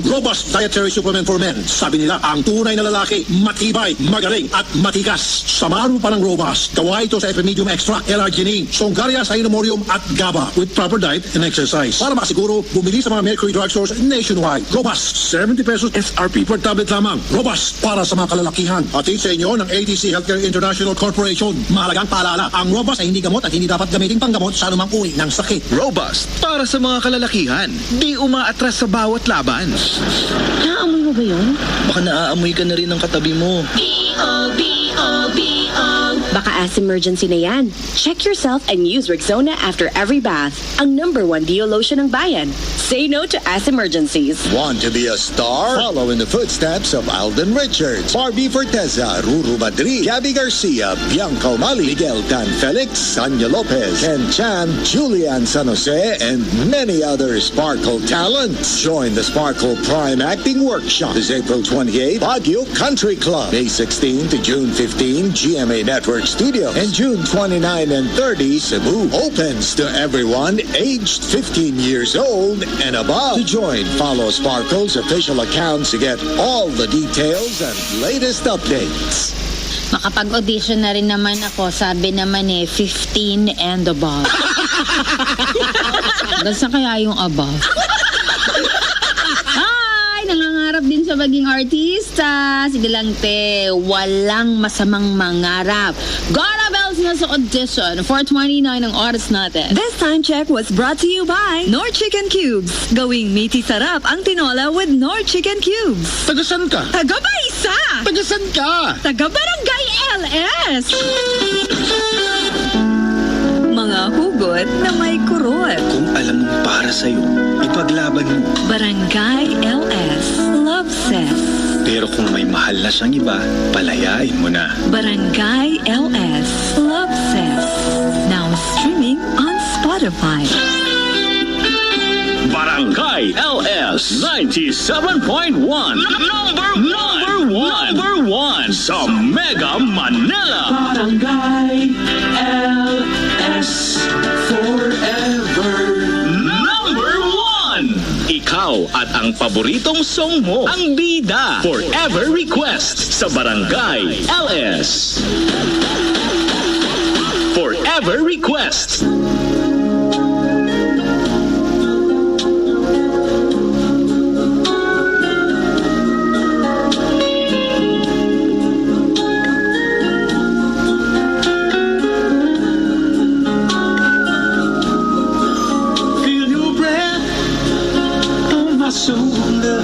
1. Robust dietary supplement for men. Sabi nila, ang tunay na lalaki, matibay, magaling, at matikas. Samahan mo pa ng Robust. Gawa ito sa Epimedium Extract, L-Arginine, Songaria Cynomorium at GABA with proper diet and exercise. Para masiguro, bumili sa mga Mercury Drugstores nationwide. Robust, 70 pesos SRP per tablet lamang. Robust, para sa mga kalalakihan. Hatid sa inyo ng ATC Healthcare International Corporation. Mahalagang paalala, ang Robust ay hindi gamot at hindi dapat gamitin panggamot sa anumang uri ng sakit. Robust, para sa mga kalalakihan. Di umaatras sa bawat laban. Naamoy mo ba yun? Baka naaamoy ka na rin ng katabi mo. Baka as emergency na yan. Check yourself and use Rexona after every bath. Ang #1 Dio lotion ng bayan. Say no to as emergencies. Want to be a star? Follow in the footsteps of Alden Richards, Barbie Forteza, Ruru Madrid, Gabby Garcia, Bianca Umali, Miguel Tan Felix, Sanya Lopez, Ken Chan, Julian San Jose, and many other Sparkle talents. Join the Sparkle Prime Acting Workshop this April 28, Baguio Country Club, May 16 to June 15, GMA Network Studio, and June 29 and 30, Cebu. Opens to everyone aged 15 years old and above. To join, follow Sparkle's official accounts to get all the details and latest updates. Makapag-audition na rin naman ako. Sabi naman 15 and above. Basta kaya yung above? Hi! Nangangarap din sa maging artista. Sige lang, te. Walang masamang mangarap. Gora Bells na sa audition. 4:29 ang oras natin. This time check was brought to you by Nor Chicken Cubes. Gawing meaty sarap ang tinola with Nor Chicken Cubes. Tagasan ka? Taga Baisa! Tagasan ka? Taga Barangay LS! Mga hugot na may kurot. Kung alam mong para sa'yo, ipaglaban mo. Barangay LS. Love Cess. Pero kung may mahal na siyang iba, palayain mo na. Barangay LS. Love Cess. Now streaming on Spotify. Barangay LS 97.1 Number one sa Mega Manila. Barangay LS Forever. Number 1. Ikaw at ang paboritong song mo ang bida. Forever Request sa Barangay LS. Forever Request. Feel your breath on my shoulder.